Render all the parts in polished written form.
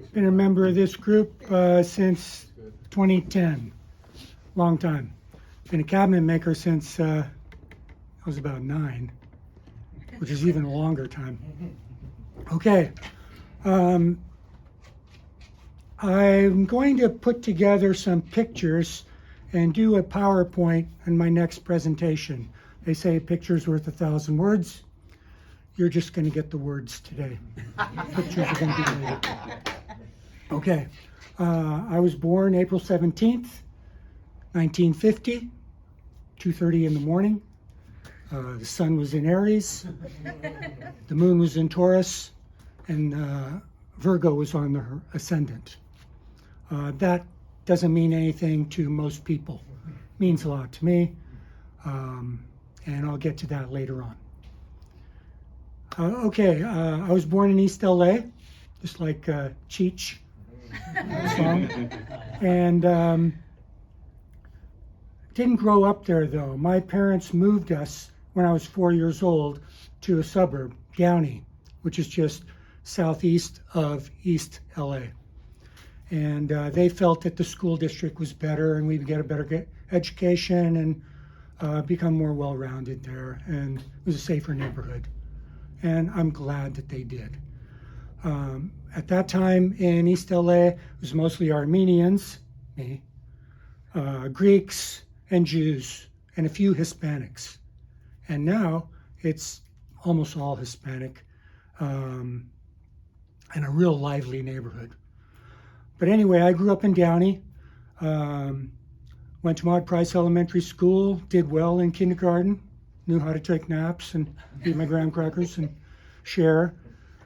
Been a member of this group since 2010, long time. Been a cabinet maker since I was about 9, which is even a longer time. Okay, I'm going to put together some pictures and do a PowerPoint in my next presentation. They say a picture's worth 1,000 words. You're just going to get the words today. Pictures are going to be later. Okay, I was born April 17th, 1950, 2:30 in the morning. The sun was in Aries, the moon was in Taurus, and Virgo was on the ascendant. That doesn't mean anything to most people. It means a lot to me, and I'll get to that later on. I was born in East LA, just like Cheech song, and didn't grow up there though. My parents moved us when I was 4 years old to a suburb, Downey, which is just southeast of East LA. And they felt that the school district was better and we'd get a better education and become more well-rounded there, and it was a safer neighborhood. And I'm glad that they did. At that time in East LA, it was mostly Armenians, me, Greeks, and Jews, and a few Hispanics. And now it's almost all Hispanic, and a real lively neighborhood. But anyway, I grew up in Downey, went to Maud Price Elementary School, did well in kindergarten, knew how to take naps and eat my graham crackers and share.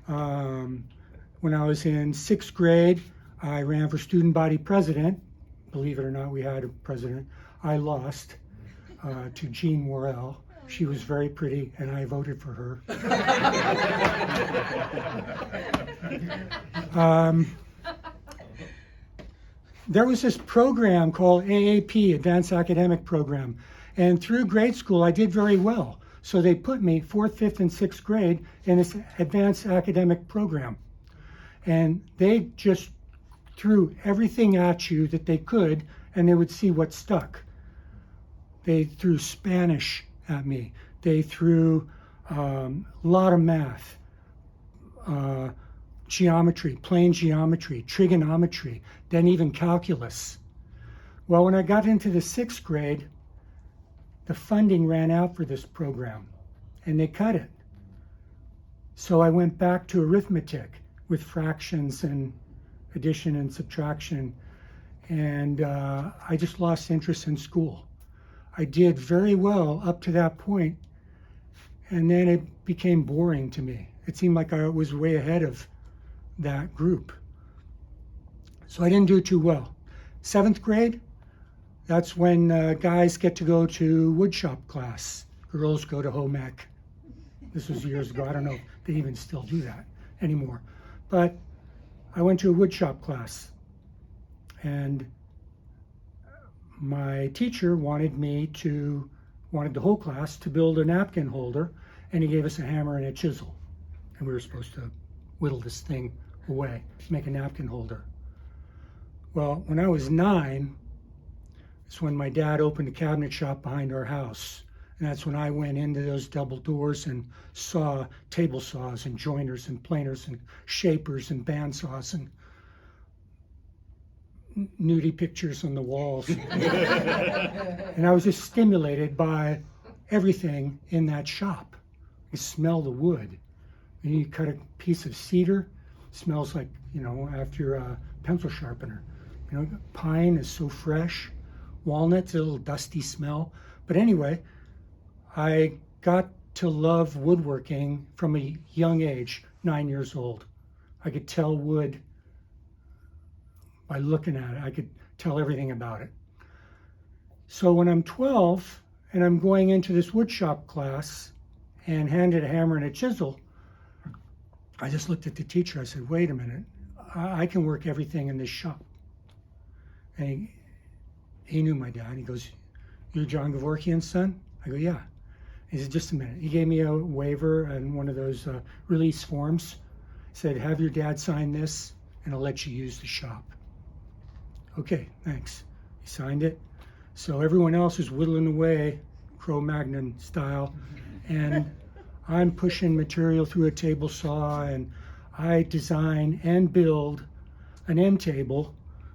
When I was in 6th grade, I ran for student body president. Believe it or not, we had a president. I lost to Jean Worrell. She was very pretty, and I voted for her. There was this program called AAP, Advanced Academic Program, and through grade school I did very well. So they put me 4th, 5th, and 6th grade in this advanced academic program. And they just threw everything at you that they could, and they would see what stuck. They threw Spanish at me. They threw a lot of math, geometry, plane geometry, trigonometry, then even calculus. Well, when I got into the 6th grade, the funding ran out for this program, and they cut it. So I went back to arithmetic with fractions and addition and subtraction, and I just lost interest in school. I did very well up to that point, and then it became boring to me. It seemed like I was way ahead of that group. So I didn't do too well. 7th grade, that's when guys get to go to woodshop class. Girls go to home ec. This was years ago. I don't know if they even still do that anymore. But I went to a woodshop class, and my teacher wanted the whole class to build a napkin holder, and he gave us a hammer and a chisel. And we were supposed to whittle this thing away, make a napkin holder. Well, when I was 9, it's when my dad opened a cabinet shop behind our house. And that's when I went into those double doors and saw table saws and joiners and planers and shapers and bandsaws and nudie pictures on the walls. And I was just stimulated by everything in that shop. You smell the wood. And you cut a piece of cedar, it smells like, after a pencil sharpener. Pine is so fresh. Walnut's a little dusty smell. But anyway, I got to love woodworking from a young age, 9 years old. I could tell wood by looking at it. I could tell everything about it. So when I'm 12 and I'm going into this woodshop class and handed a hammer and a chisel, I just looked at the teacher. I said, wait a minute, I can work everything in this shop. And he knew my dad. He goes, you're John Gevorkian's son? I go, yeah. He said, just a minute. He gave me a waiver and one of those release forms. He said, have your dad sign this and I'll let you use the shop. Okay, thanks. He signed it. So everyone else is whittling away, Cro-Magnon style, and I'm pushing material through a table saw, and I design and build an end table,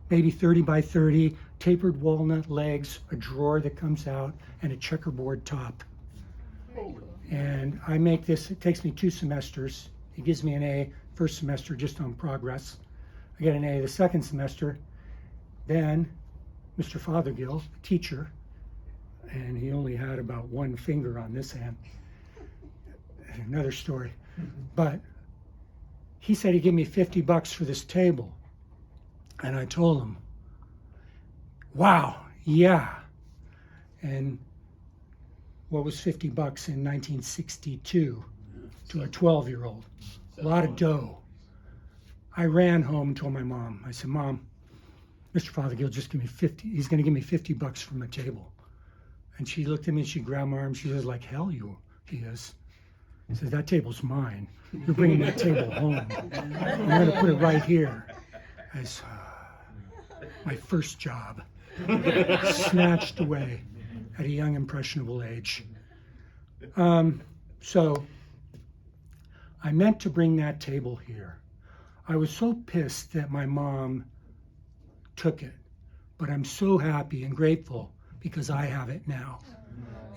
maybe 30 by 30, tapered walnut legs, a drawer that comes out, and a checkerboard top. And I make this, it takes me 2 semesters. He gives me an A first semester just on progress. I get an A the second semester. Then Mr. Fothergill, the teacher, and he only had about 1 finger on this hand. Another story. But he said he'd give me $50 for this table. And I told him, wow, yeah. And what was $50 in 1962 to a 12-year-old? A lot of dough. I ran home and told my mom, I said, Mom, Mr. Fothergill just give me 50, he's gonna give me $50 from the table. And she looked at me and she grabbed my arm, she says, like hell he is. I said, that table's mine. You're bringing that table home. I'm gonna put it right here. As my first job, snatched away at a young, impressionable age. So I meant to bring that table here. I was so pissed that my mom took it, but I'm so happy and grateful because I have it now.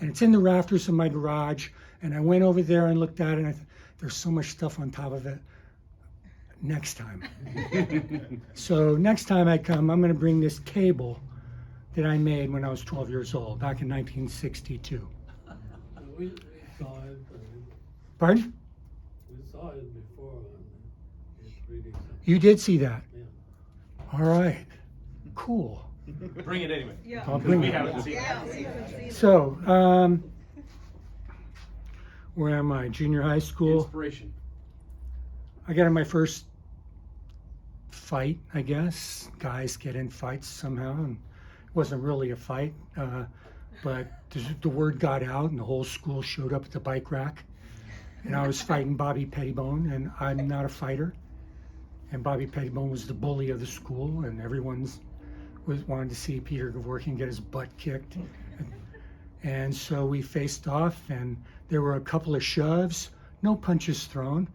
And it's in the rafters of my garage, and I went over there and looked at it, and I thought, there's so much stuff on top of it. Next time. So next time I come, I'm going to bring this table that I made when I was 12 years old, back in 1962. We saw it. Pardon? We saw it before. It's really You did see that? Yeah. All right. Cool. Bring it anyway. Yeah. I'll bring We it. haven't seen Yeah, it. So, where am I? Junior high school. Inspiration. I got in my first fight, I guess. Guys get in fights somehow, and it wasn't really a fight, but the word got out, and the whole school showed up at the bike rack, and I was fighting Bobby Pettibone, and I'm not a fighter, and Bobby Pettibone was the bully of the school, and everyone's wanted to see Peter Gevorkian get his butt kicked, and so we faced off, and there were a couple of shoves, no punches thrown.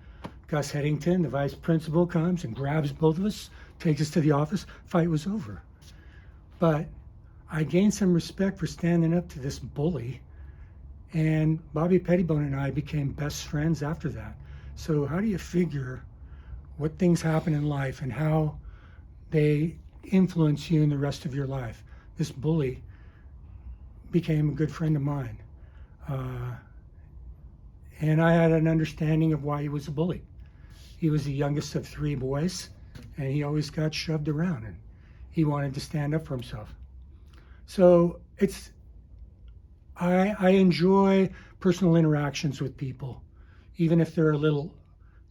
Gus Headington, the vice principal, comes and grabs both of us, takes us to the office. Fight was over. But I gained some respect for standing up to this bully, and Bobby Pettibone and I became best friends after that. So how do you figure what things happen in life and how they influence you in the rest of your life? This bully became a good friend of mine. And I had an understanding of why he was a bully. He was the youngest of 3 boys, and he always got shoved around, and he wanted to stand up for himself. So I enjoy personal interactions with people, even if they're a little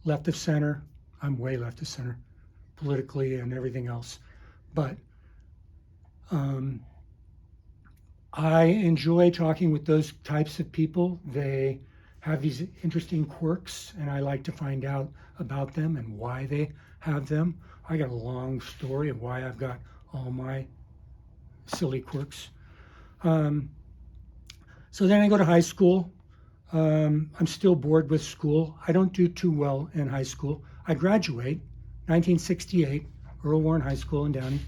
left of center. I'm way left of center, politically and everything else. But I enjoy talking with those types of people. They have these interesting quirks, and I like to find out about them and why they have them. I got a long story of why I've got all my silly quirks. So then I go to high school. I'm still bored with school. I don't do too well in high school. I graduate 1968, Earl Warren High School in Downey,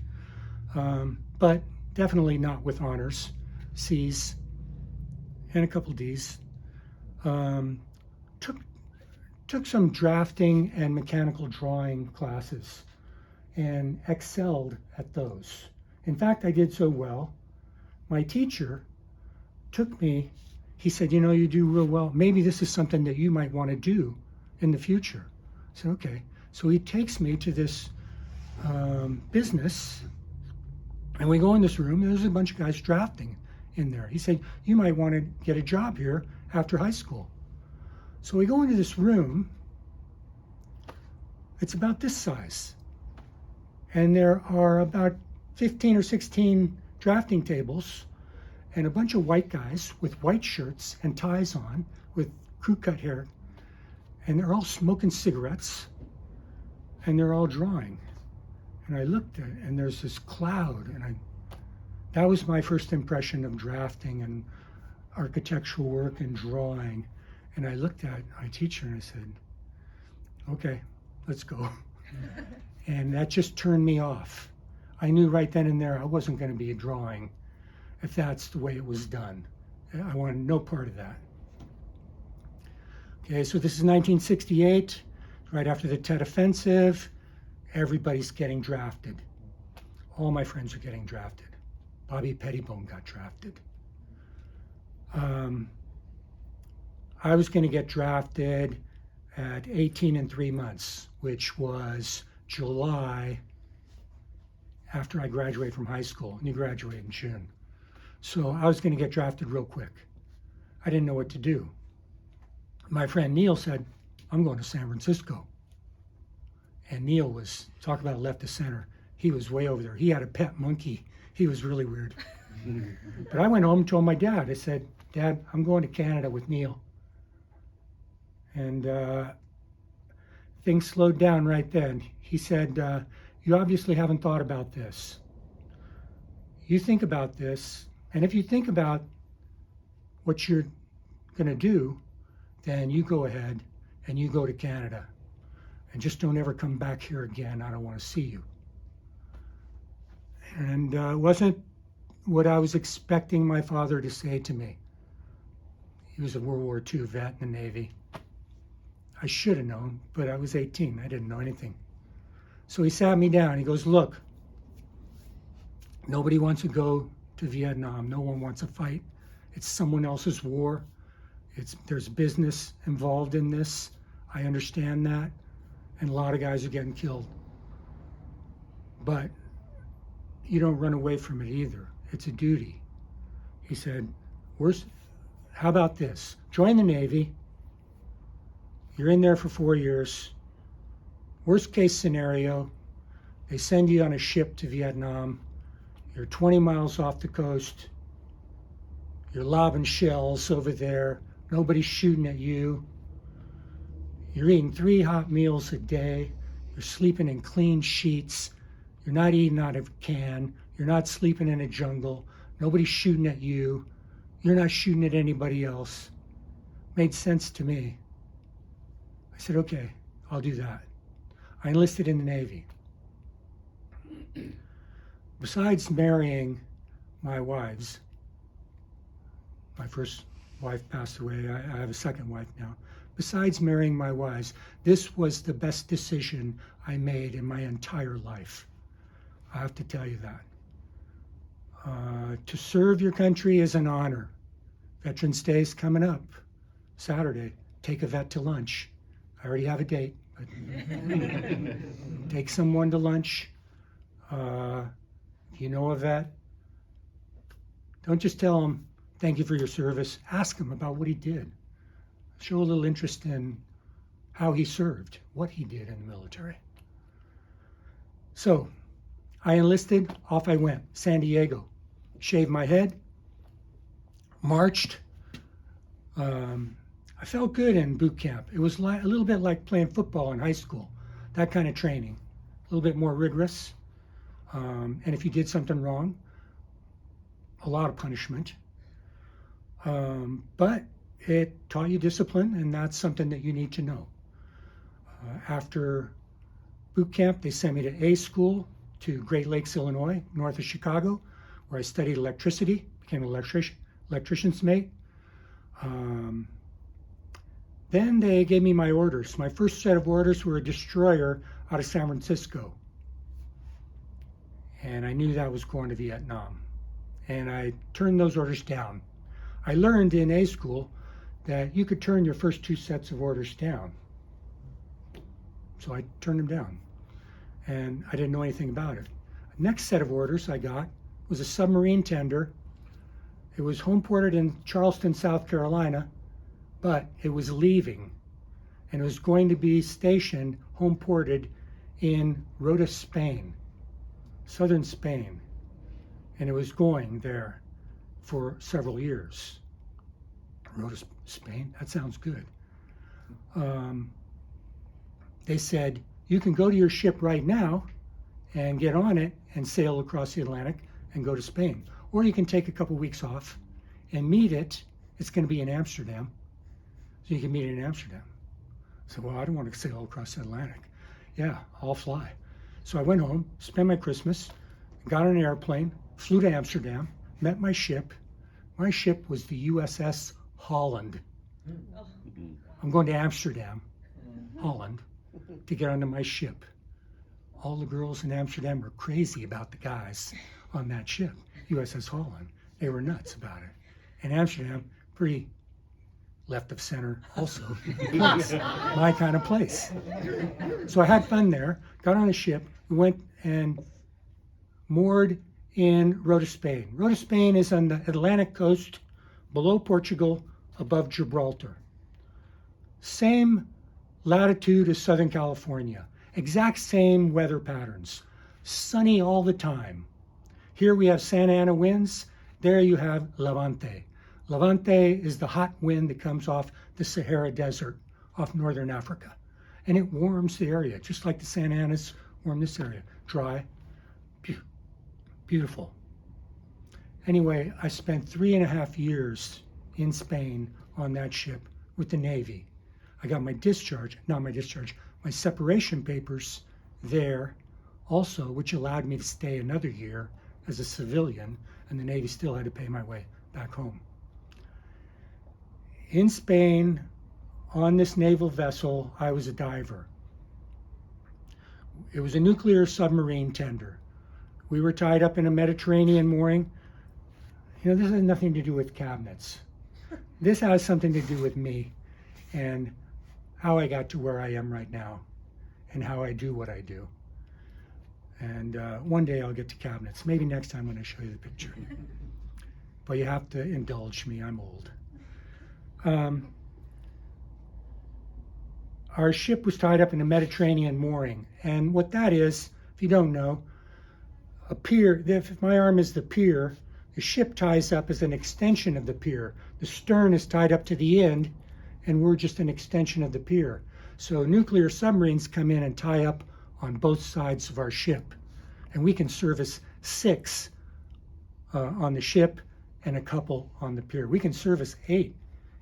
but definitely not with honors, C's, and a couple D's. Took some drafting and mechanical drawing classes and excelled at those. In fact, I did so well. My teacher took me, he said, you know, you do real well. Maybe this is something that you might want to do in the future. I said, okay. So he takes me to this business, and we go in this room, and there's a bunch of guys drafting in there. He said, you might want to get a job here after high school. So we go into this room. It's about this size. And there are about 15 or 16 drafting tables and a bunch of white guys with white shirts and ties on with crew cut hair. And they're all smoking cigarettes and they're all drawing. And I looked at it, and there's this cloud, and that was my first impression of drafting and architectural work and drawing. And I looked at my teacher and I said, okay, let's go. And that just turned me off. I knew right then and there I wasn't going to be a drawing if that's the way it was done. I wanted no part of that. Okay, so this is 1968, right after the Tet Offensive. Everybody's getting drafted. All my friends are getting drafted. Bobby Pettibone got drafted. I was going to get drafted at 18 and 3 months, which was July after I graduated from high school, and you graduate in June. So I was going to get drafted real quick. I didn't know what to do. My friend Neil said, I'm going to San Francisco. And Neil was, talk about left of center, he was way over there. He had a pet monkey. He was really weird. But I went home and told my dad, I said, Dad, I'm going to Canada with Neil. And things slowed down right then. He said, you obviously haven't thought about this. You think about this, and if you think about what you're going to do, then you go ahead and you go to Canada. And just don't ever come back here again. I don't want to see you. And it wasn't what I was expecting my father to say to me. He was a World War II vet in the Navy. I should have known, but I was 18. I didn't know anything. So he sat me down. He goes, look, nobody wants to go to Vietnam. No one wants to fight. It's someone else's war. There's business involved in this. I understand that. And a lot of guys are getting killed. But you don't run away from it either. It's a duty. He said, how about this? Join the Navy. You're in there for 4 years. Worst case scenario, they send you on a ship to Vietnam. You're 20 miles off the coast. You're lobbing shells over there. Nobody's shooting at you. You're eating 3 hot meals a day. You're sleeping in clean sheets. You're not eating out of a can. You're not sleeping in a jungle. Nobody's shooting at you. You're not shooting at anybody else. Made sense to me. I said, okay, I'll do that. I enlisted in the Navy. Besides marrying my wives, my first wife passed away. I have a second wife now. Besides marrying my wives, this was the best decision I made in my entire life. I have to tell you that. To serve your country is an honor. Veterans Day is coming up. Saturday, take a vet to lunch. I already have a date, but take someone to lunch. If you know a vet, don't just tell them, thank you for your service. Ask him about what he did. Show a little interest in how he served, what he did in the military. So I enlisted, off I went, San Diego. Shaved my head, marched. I felt good in boot camp. It was a little bit like playing football in high school, that kind of training, a little bit more rigorous. And if you did something wrong, a lot of punishment. But it taught you discipline, and that's something that you need to know. After boot camp, they sent me to A school to Great Lakes, Illinois, north of Chicago, where I studied electricity, became an electrician's mate. Then they gave me my orders. My first set of orders were a destroyer out of San Francisco. And I knew that was going to Vietnam. And I turned those orders down. I learned in A school that you could turn your first 2 sets of orders down. So I turned them down. And I didn't know anything about it. The next set of orders I got was a submarine tender. It was home ported in Charleston, South Carolina, but it was leaving. And it was going to be stationed, home ported in Rota, Spain, southern Spain. And it was going there for several years. Rota, Spain? That sounds good. They said, you can go to your ship right now and get on it and sail across the Atlantic and go to Spain. Or you can take a couple weeks off and meet it. It's going to be in Amsterdam. So you can meet it in Amsterdam. So, well, I don't want to sail across the Atlantic. Yeah, I'll fly. So I went home, spent my Christmas, got on an airplane, flew to Amsterdam, met my ship. My ship was the USS Holland. I'm going to Amsterdam, Holland, to get onto my ship. All the girls in Amsterdam were crazy about the guys on that ship, USS Holland. They were nuts about it. And Amsterdam, pretty left of center also, place, my kind of place. So I had fun there, got on a ship, we went and moored in Rota, Spain. Rota, Spain is on the Atlantic coast, below Portugal, above Gibraltar. Same latitude as Southern California. Exact same weather patterns. Sunny all the time. Here we have Santa Ana winds. There you have Levante. Levante is the hot wind that comes off the Sahara Desert, off northern Africa. And it warms the area, just like the Santa Anas warm this area. Dry, beautiful. Anyway, I spent 3.5 years in Spain on that ship with the Navy. I got my separation papers there also, which allowed me to stay another year as a civilian, and the Navy still had to pay my way back home. In Spain, on this naval vessel, I was a diver. It was a nuclear submarine tender. We were tied up in a Mediterranean mooring. You know, this has nothing to do with cabinets. This has something to do with me and how I got to where I am right now and how I do what I do. And one day I'll get to cabinets. Maybe next time when I show you the picture. But you have to indulge me, I'm old. Our ship was tied up in a Mediterranean mooring. And what that is, if you don't know, a pier, if my arm is the pier, the ship ties up as an extension of the pier. The stern is tied up to the end, and we're just an extension of the pier. So nuclear submarines come in and tie up on both sides of our ship. And we can service 6 on the ship and a couple on the pier. We can service 8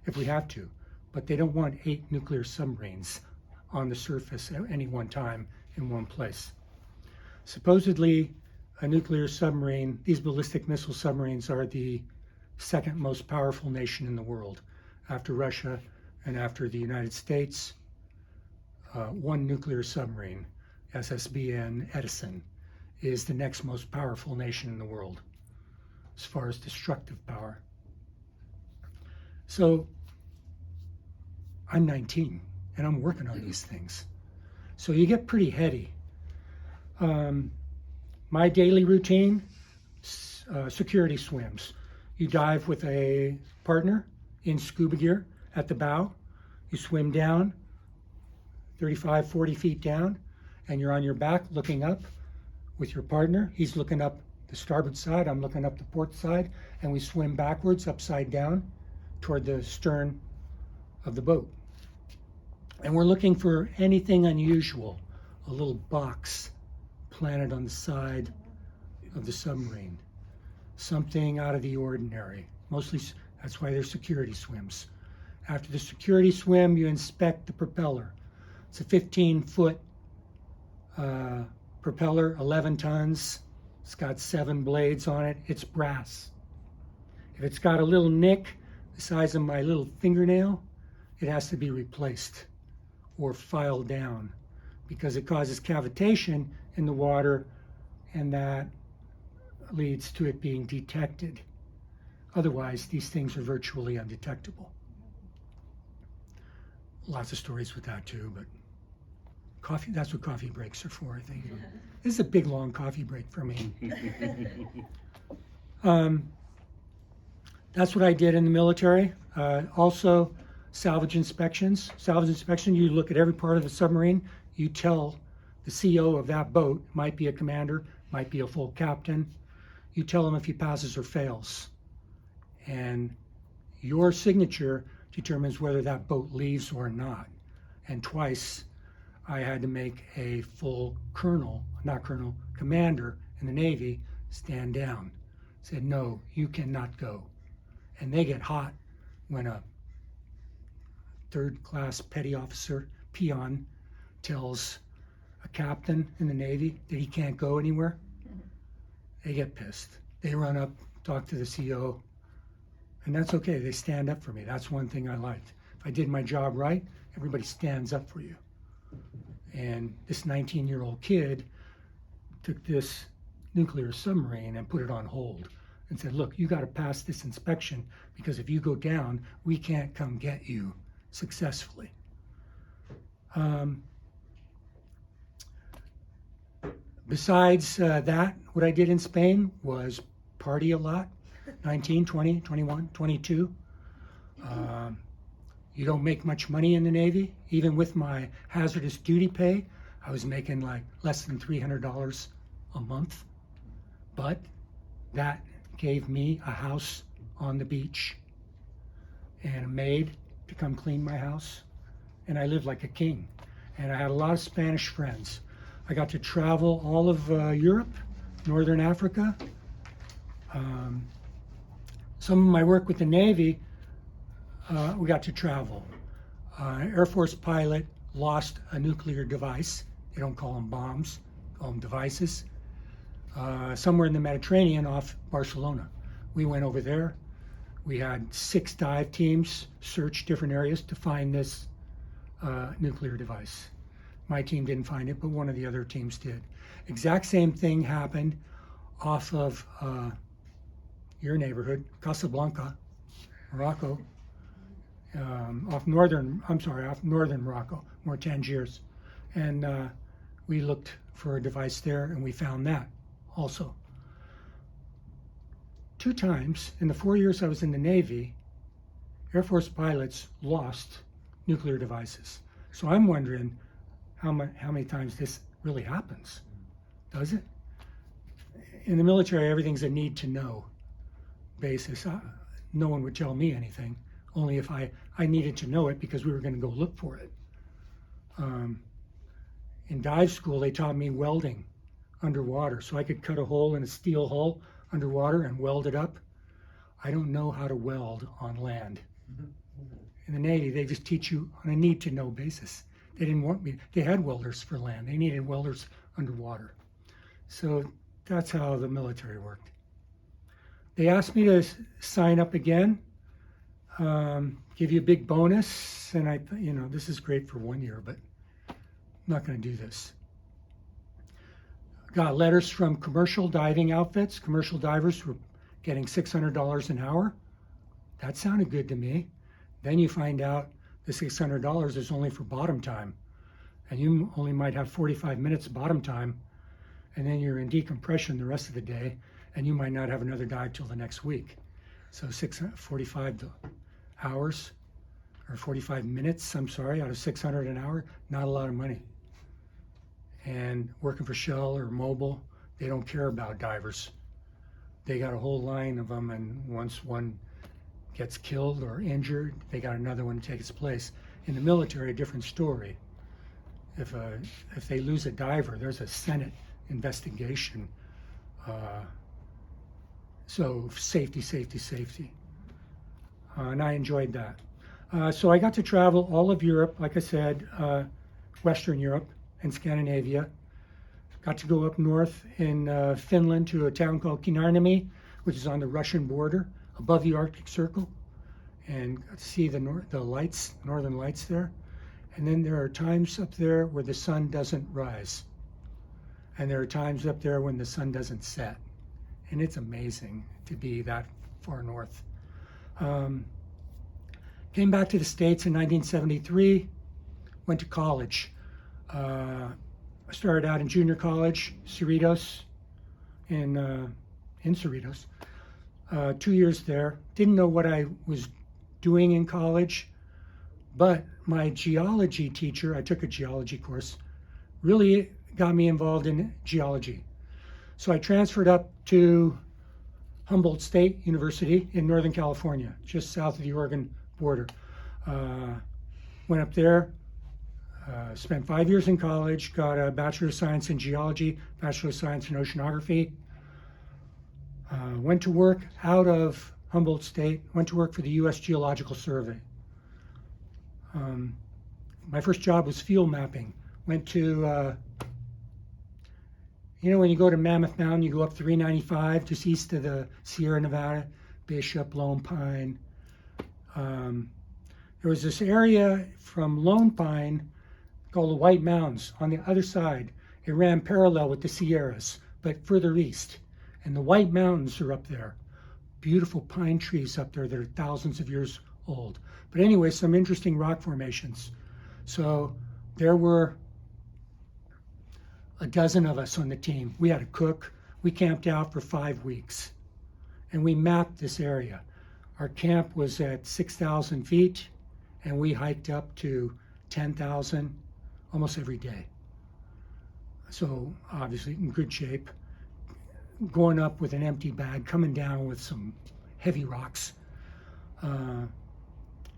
if we have to, but they don't want 8 nuclear submarines on the surface at any one time in one place. Supposedly, a nuclear submarine, these ballistic missile submarines are the second most powerful nation in the world after Russia and after the United States. One nuclear submarine, SSBN Edison, is the next most powerful nation in the world as far as destructive power. So I'm 19 and I'm working on these things. So you get pretty heady. My daily routine, security swims. You dive with a partner in scuba gear at the bow. You swim down 35, 40 feet down, and you're on your back looking up with your partner. He's looking up the starboard side, I'm looking up the port side, and we swim backwards, upside down, toward the stern of the boat. And we're looking for anything unusual, a little box planted on the side of the submarine, something out of the ordinary. Mostly, that's why there's security swims. After the security swim, you inspect the propeller. It's a 15-foot propeller, 11 tons. It's got 7 blades on it. It's brass. If it's got a little nick the size of my little fingernail, it has to be replaced or filed down because it causes cavitation in the water, and that leads to it being detected. Otherwise, these things are virtually undetectable. Lots of stories with that too, but coffee, that's what coffee breaks are for, I think. This is a big, long coffee break for me. That's what I did in the military. Also, salvage inspections. Salvage inspection, you look at every part of the submarine. You tell the CO of that boat, might be a commander, might be a full captain. You tell him if he passes or fails. And your signature determines whether that boat leaves or not. And twice I had to make a full commander in the Navy stand down. Said, no, you cannot go. And they get hot when a third-class petty officer, peon, tells a captain in the Navy that he can't go anywhere. They get pissed. They run up, talk to the CO, and that's okay. They stand up for me. That's one thing I liked. If I did my job right, everybody stands up for you. And this 19-year-old kid took this nuclear submarine and put it on hold and said, look, you got to pass this inspection, because if you go down, we can't come get you successfully. Besides that, what I did in Spain was party a lot, 19, 20, 21, 22. You don't make much money in the Navy. Even with my hazardous duty pay, I was making like less than $300 a month. But that gave me a house on the beach and a maid to come clean my house. And I lived like a king. And I had a lot of Spanish friends. I got to travel all of Europe, Northern Africa. Some of my work with the Navy, we got to travel. Air Force pilot lost a nuclear device. They don't call them bombs, call them devices. Somewhere in the Mediterranean off Barcelona. We went over there. We had 6 dive teams search different areas to find this nuclear device. My team didn't find it, but one of the other teams did. Exact same thing happened off of your neighborhood, Casablanca, Morocco, off northern Morocco, more Tangiers. And we looked for a device there, and we found that also. 2 times in the 4 years I was in the Navy, Air Force pilots lost nuclear devices. So I'm wondering how many times this really happens. Does it? In the military, everything's a need to know basis. No one would tell me anything, only if I needed to know it, because we were going to go look for it. In dive school, they taught me welding underwater, so I could cut a hole in a steel hull underwater and weld it up. I don't know how to weld on land. In the Navy, they just teach you on a need-to-know basis. They didn't want me. They had welders for land. They needed welders underwater. So that's how the military worked. They asked me to sign up again, give you a big bonus, and I thought, this is great for 1 year, but I'm not going to do this. Got letters from commercial diving outfits. Commercial divers were getting $600 an hour. That sounded good to me. Then you find out the $600 is only for bottom time, and you only might have 45 minutes bottom time, and then you're in decompression the rest of the day, and you might not have another dive till the next week. So 45 hours, or 45 minutes, out of 600 an hour, not a lot of money. And working for Shell or Mobil, they don't care about divers. They got a whole line of them, and once one gets killed or injured, they got another one to take its place. In the military, a different story. If they lose a diver, there's a Senate investigation. So safety. And I enjoyed that. So I got to travel all of Europe, like I said, Western Europe and Scandinavia. Got to go up north in Finland to a town called Kinarnemi, which is on the Russian border, above the Arctic Circle, and got to see the northern lights there. And then there are times up there where the sun doesn't rise. And there are times up there when the sun doesn't set. And it's amazing to be that far north. Came back to the States in 1973, went to college. I started out in junior college, Cerritos, in Cerritos. 2 years there. Didn't know what I was doing in college, but my geology teacher, I took a geology course, really got me involved in geology. So I transferred up to Humboldt State University in Northern California, just south of the Oregon border. Went up there, Spent 5 years in college, got a Bachelor of Science in Geology, Bachelor of Science in Oceanography. Went to work out of Humboldt State, went to work for the U.S. Geological Survey. My first job was field mapping. Went to, when you go to Mammoth Mountain, you go up 395 just east of the Sierra Nevada, Bishop, Lone Pine. There was this area from Lone Pine called the White Mountains on the other side. It ran parallel with the Sierras, but further east. And the White Mountains are up there. Beautiful pine trees up there that are thousands of years old. But anyway, some interesting rock formations. So there were a dozen of us on the team. We had a cook. We camped out for 5 weeks. And we mapped this area. Our camp was at 6,000 feet, and we hiked up to 10,000 almost every day. So obviously in good shape. Going up with an empty bag, coming down with some heavy rocks.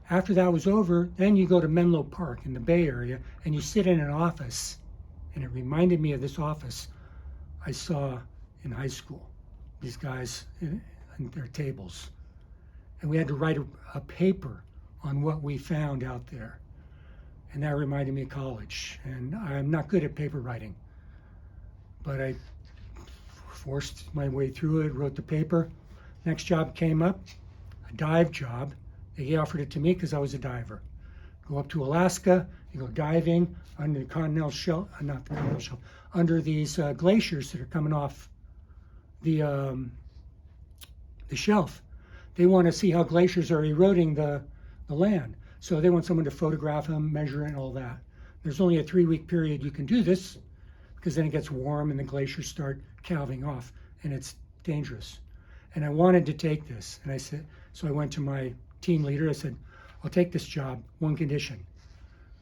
After that was over, then you go to Menlo Park in the Bay Area, and you sit in an office, and it reminded me of this office I saw in high school. These guys in their tables. And we had to write a paper on what we found out there. And that reminded me of college. And I'm not good at paper writing, but I forced my way through it, wrote the paper. Next job came up, a dive job. They offered it to me because I was a diver. Go up to Alaska, you go diving under the continental shelf, not the continental shelf, under these glaciers that are coming off the shelf. They want to see how glaciers are eroding the land. So they want someone to photograph them, measure it, and all that. There's only a 3-week period you can do this, because then it gets warm and the glaciers start calving off, and it's dangerous. And I wanted to take this, and I said, so I went to my team leader. I said, I'll take this job, one condition.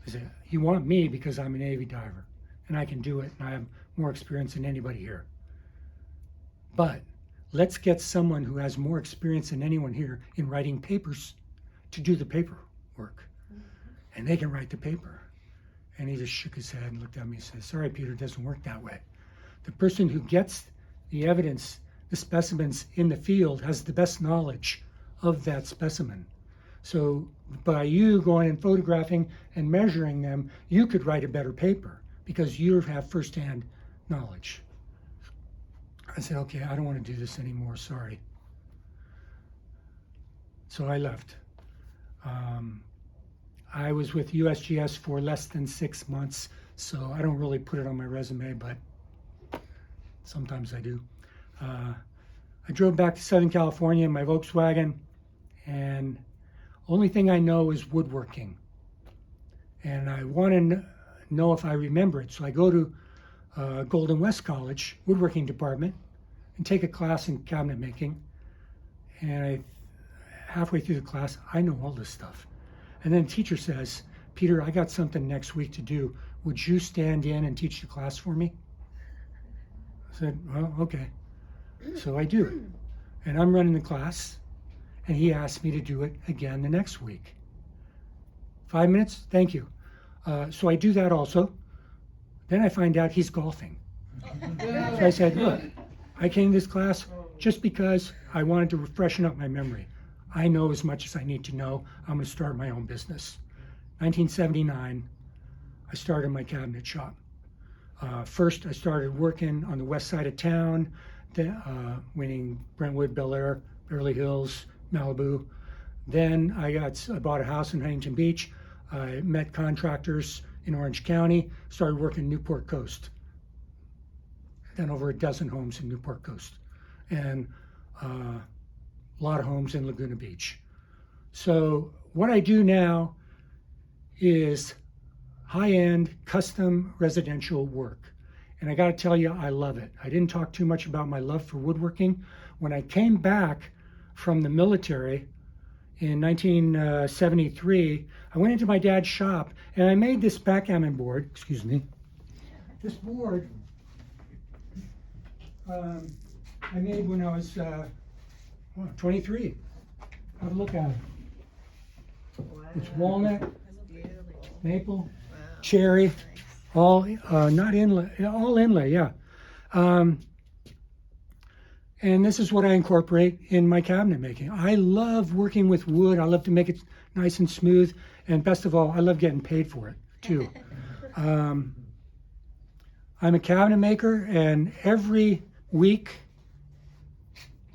I said, you want me because I'm a Navy diver, and I can do it, and I have more experience than anybody here. But let's get someone who has more experience than anyone here in writing papers to do the paperwork, and they can write the paper. And he just shook his head and looked at me and said, sorry, Peter, it doesn't work that way. The person who gets the evidence, the specimens in the field, has the best knowledge of that specimen. So by you going and photographing and measuring them, you could write a better paper because you have firsthand knowledge. I said, okay, I don't want to do this anymore, sorry. So I left. I was with USGS for less than 6 months, so I don't really put it on my resume, but sometimes I do. I drove back to Southern California in my Volkswagen, and only thing I know is woodworking. And I want to know if I remember it, so I go to Golden West College, woodworking department, and take a class in cabinet making. And halfway through the class, I know all this stuff. And then the teacher says, Peter, I got something next week to do. Would you stand in and teach the class for me? I said, well, okay. So I do. And I'm running the class, and he asked me to do it again the next week. 5 minutes? Thank you. So I do that also. Then I find out he's golfing. So I said, look, I came to this class just because I wanted to freshen up my memory. I know as much as I need to know. I'm going to start my own business. 1979, I started my cabinet shop. First, I started working on the west side of town, winning Brentwood, Bel Air, Beverly Hills, Malibu. Then I bought a house in Huntington Beach. I met contractors in Orange County, started working Newport Coast. Then over a dozen homes in Newport Coast. And a lot of homes in Laguna Beach. So what I do now is high-end custom residential work. And I got to tell you, I love it. I didn't talk too much about my love for woodworking. When I came back from the military in 1973, I went into my dad's shop and I made this backgammon board, excuse me. This board I made when I was 23. Have a look at it. Wow. It's walnut, That's beautiful. maple, Wow. cherry, all not inlay, all inlay, yeah. And this is what I incorporate in my cabinet making. I love working with wood. I love to make it nice and smooth. And best of all, I love getting paid for it too. I'm a cabinet maker, and every week,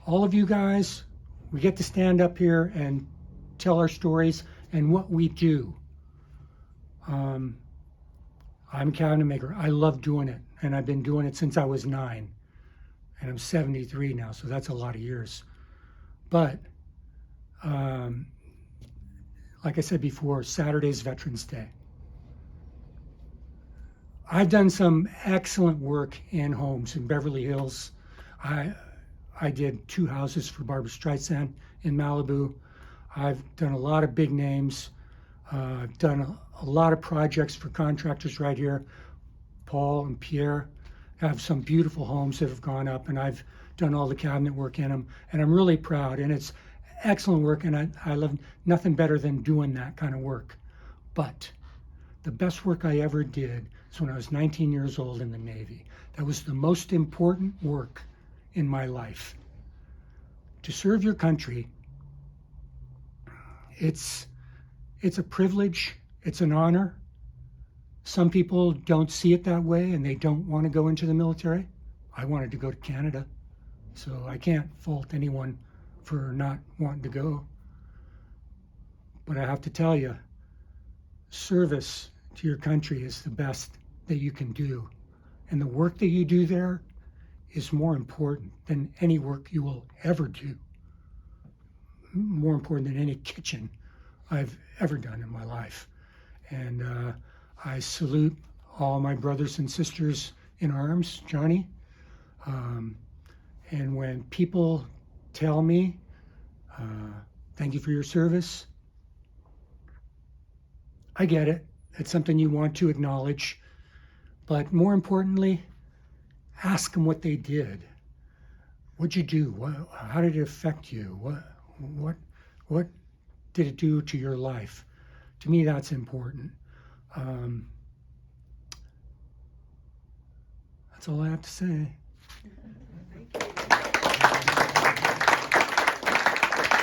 all of you guys, we get to stand up here and tell our stories and what we do. I'm a cabinet maker. I love doing it, and I've been doing it since I was 9. And I'm 73 now, so that's a lot of years. But, like I said before, Saturday's Veterans Day. I've done some excellent work in homes in Beverly Hills. I did 2 houses for Barbra Streisand in Malibu. I've done a lot of big names. I've done a lot of projects for contractors right here. Paul and Pierre have some beautiful homes that have gone up, and I've done all the cabinet work in them, and I'm really proud, and it's excellent work, and I love nothing better than doing that kind of work. But the best work I ever did was when I was 19 years old in the Navy. That was the most important work in my life. To serve your country, it's a privilege, it's an honor. Some people don't see it that way and they don't want to go into the military. I wanted to go to Canada, so I can't fault anyone for not wanting to go. But I have to tell you, service to your country is the best that you can do. And the work that you do there is more important than any work you will ever do. More important than any kitchen I've ever done in my life. And I salute all my brothers and sisters in arms, Johnny. And when people tell me, thank you for your service, I get it. It's something you want to acknowledge. But more importantly, ask them what they did. What'd you do? How did it affect you? What did it do to your life? To me, that's important. That's all I have to say.